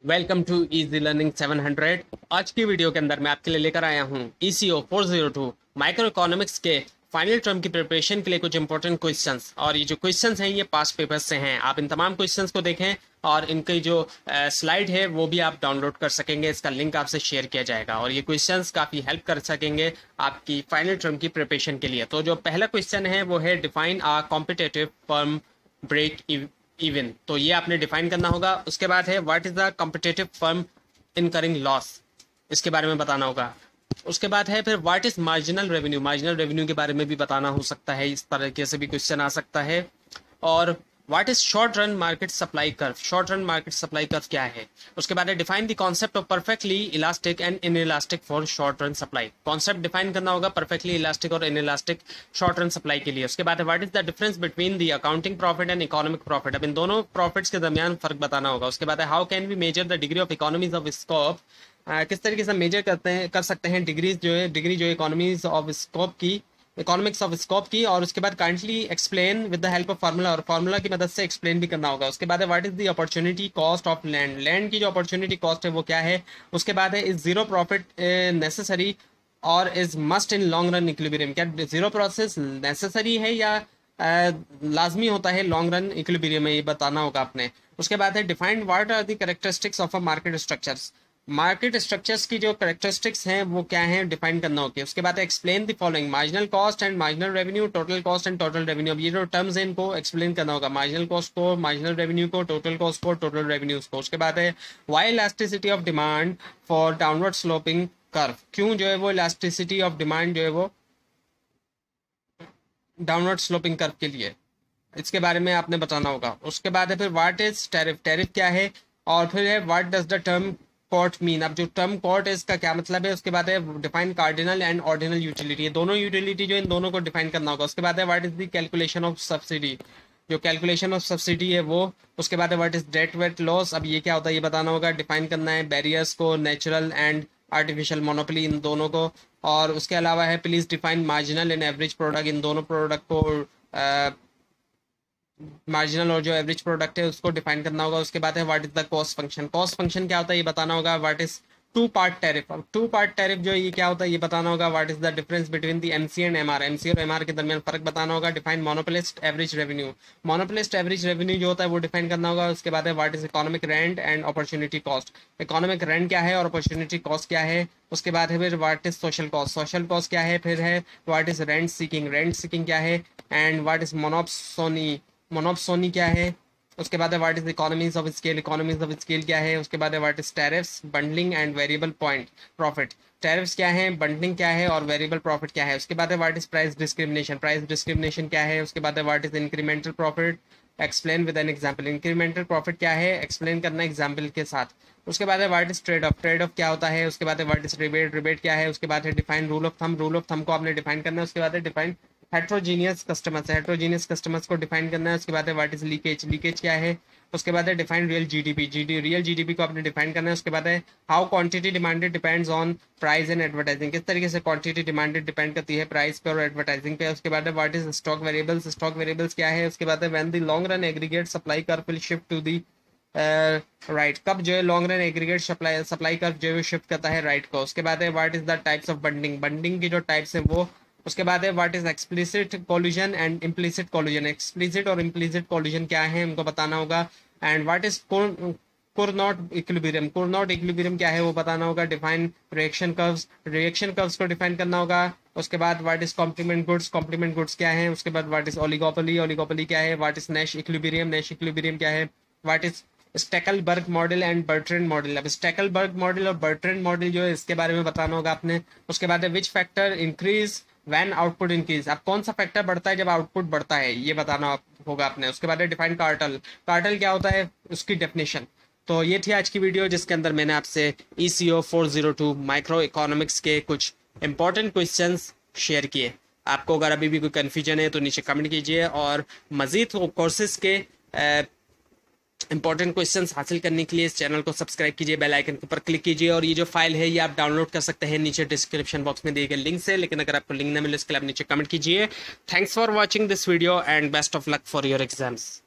Welcome to easy learning 700। आज की video के अंदर मैं आपके लिए लेकर आया हूँ ECO 402 माइक्रो इकोनॉमिक्स के फाइनल टर्म की प्रिपरेशन के लिए कुछ इंपॉर्टेंट क्वेश्चंस। और ये जो क्वेश्चंस हैं ये पास्ट पेपर्स से हैं। आप इन तमाम क्वेश्चंस को देखें और इनकी जो स्लाइड है वो भी आप डाउनलोड कर सकेंगे। इसका लिंक आपसे शेयर किया जाएगा और ये क्वेश्चंस काफ़ी हेल्प कर सकेंगे आपकी फाइनल टर्म की प्रिपरेशन के लिए। तो जो पहला क्वेश्चन है वो है define a competitive firm break even. तो ये आपने डिफाइन करना होगा। उसके बाद है what is the competitive firm incurring loss, इसके बारे में बताना होगा। उसके बाद है फिर what is marginal revenue, marginal revenue के बारे में भी बताना हो सकता है। इस तरीके से भी क्वेश्चन आ सकता है। और what is short run market supply curve, short run market supply curve क्या है। उसके बाद है define the concept of perfectly elastic and in elastic for short run supply. Concept define करना होगा परफेक्टली इलास्टिक और in elastic short run supply के लिए। उसके बाद है what is the difference between the accounting profit and economic profit, अब इन दोनों प्रॉफिट्स के दरमियान फर्क बताना होगा। उसके बाद है how can we measure the degree of economies of scope, किस तरीके से मेजर कर सकते हैं डिग्री जो इकोनॉमीज ऑफ स्कोप की, इकोनॉमिक्स ऑफ स्कोप की। और उसके बाद kindly explain with the help of formula, और फार्मूला की मदद से एक्सप्लेन भी करना होगा। उसके बाद है what is the opportunity cost of land, land की जो अपॉर्चुनिटी कॉस्ट है वो क्या है। उसके बाद है इज जीरो प्रॉफिट नेसेसरी और is must in long run equilibrium, क्या जीरो प्रोसेस नेसेसरी है या लाजमी होता है लॉन्ग रन इक्विलिब्रियम में, ये बताना होगा आपने। उसके बाद है defined what are the characteristics of a market structures, market structures की जो करेक्टरिस्टिक्स हैं वो क्या है डिफाइन करना होगी। उसके बाद explain the following marginal cost and marginal revenue, total cost and total revenue. अब ये जो टर्म्स हैं इनको एक्सप्लेन करना होगा, मार्जिनल कॉस्ट को, मार्जिनल रेवेन्यू को, टोटल कॉस्ट को, टोटल रेवेन्यूज को। उसके बाद है why elasticity of demand for downward sloping curve, क्यों जो है वो इलास्टिसिटी ऑफ डिमांड जो है वो डाउनवर्ड स्लोपिंग कर्व के लिए, इसके बारे में आपने बताना होगा। उसके बाद है फिर व्हाट इज टैरिफ, टैरिफ क्या है। और फिर है what does the term cot mean, अब जो टर्म कॉट है इसका क्या मतलब है। उसके बाद है define cardinal and ordinal utility, ये दोनों यूटिलिटी जो इन दोनों को डिफाइन करना होगा। उसके बाद है what is the calculation of subsidy, जो कैलकुलेशन ऑफ सब्सिडी है वो। उसके बाद है what is deadweight loss, अब ये क्या होता है ये बताना होगा, डिफाइन करना है बैरियर्स को, नेचुरल एंड आर्टिफिशियल मोनोपोली, इन दोनों को। और उसके अलावा है please define marginal and average product, इन दोनों प्रोडक्ट को मार्जिनल और जो एवरेज प्रोडक्ट है उसको डिफाइन करना होगा। उसके बाद है what is the cost function, cost function क्या होता है ये बताना होगा। What is two part tariff, अब टू पार्ट टैरिफ जो ये क्या होता है ये बताना होगा। What is the difference between the MC and MR, MC और एमआर के दरमियान फर्क बताना होगा। Define monopolist average revenue, monopolist average revenue जो होता है वो डिफाइन करना होगा। उसके बाद है what is economic rent and opportunity cost, economic rent क्या है और अपॉर्चुनिटी कॉस्ट क्या है। उसके बाद है फिर what is social cost, social cost क्या है। फिर है what is rent seeking, rent seeking क्या है। एंड व्हाट इज मोनोप्सोनी, मोनोप्सोनी क्या है। उसके बाद है what is economies of scale, economies of scale क्या है। उसके बाद है what is tariffs, bundling and variable point profit, tariffs क्या है, बंडलिंग क्या है और वेरिएबल प्रॉफिट क्या है। उसके बाद है what is price discrimination, price discrimination क्या है। उसके बाद है what is incremental profit, explain with an example, incremental profit क्या है एक्सप्लेन करना एग्जाम्पल के साथ। उसके बाद है what is trade off, trade off क्या होता है। उसके बाद है व्हाट इज रिबेट, रिबेट क्या है। उसके बाद है define rule of thumb, rule of thumb को आपने डिफाइन करना है। उसके बाद है define heterogeneous customers, heterogeneous customers को डिफाइन करना है। उसके बाद है व्हाट इज लीकेज, लीकेज क्या है। उसके बाद है define real GDP, real GDP को आपने डिफाइन करना है। उसके बाद है how quantity demanded depends on price and advertising, किस तरीके से क्वांटिटी डिमांडेड डिपेंड करती है प्राइस पे और एडवर्टाइजिंग पे। उसके बाद है what is stock variables, stock variables क्या है। उसके बाद है when the long run aggregate supply curve will shift to the right, कब जो है long run aggregate supply curve जो है शिफ्ट करता है राइट को। उसके बाद है what is the types of bundling, bundling की जो टाइप्स है वो। उसके बाद है what is explicit collusion and implicit collusion, explicit और इम्प्लिसिट कोलिजन क्या है उनको बताना होगा। And what is Cournot equilibrium, Cournot equilibrium क्या है वो बताना होगा। Define reaction curves, reaction curves को डिफाइन करना होगा। उसके बाद what is complement goods, complement goods क्या है। उसके बाद व्हाट इज ओलिगोपोली, ओलिगोपोली क्या है। What is Nash equilibrium, Nash equilibrium क्या है। What is Stackelberg model and Bertrand model, अब स्टेकलबर्ग मॉडल और बर्ट्रेंड मॉडल जो है इसके बारे में बताना होगा आपने। उसके बाद है which factor increase when output increase, अब कौन सा फैक्टर बढ़ता है जब आउटपुट बढ़ता है ये बताना होगा आपने। उसके बाद है डिफाइन कार्टल, कार्टल क्या होता है उसकी डेफिनेशन। तो ये थी आज की वीडियो जिसके अंदर मैंने आपसे ECO 402 माइक्रो इकोनॉमिक्स के कुछ इंपॉर्टेंट क्वेश्चंस शेयर किए। आपको अगर अभी भी कोई कन्फ्यूजन है तो नीचे कमेंट कीजिए और मजीद कोर्सेज के इंपॉर्टेंट क्वेश्चंस हासिल करने के लिए इस चैनल को सब्सक्राइब कीजिए, बेल आइकन के ऊपर क्लिक कीजिए। और ये जो फाइल है ये आप डाउनलोड कर सकते हैं नीचे डिस्क्रिप्शन बॉक्स में दिए गए लिंक से, लेकिन अगर आपको लिंक ना मिले इसके लिए आप नीचे कमेंट कीजिए। Thanks for watching this video and best of luck for your exams.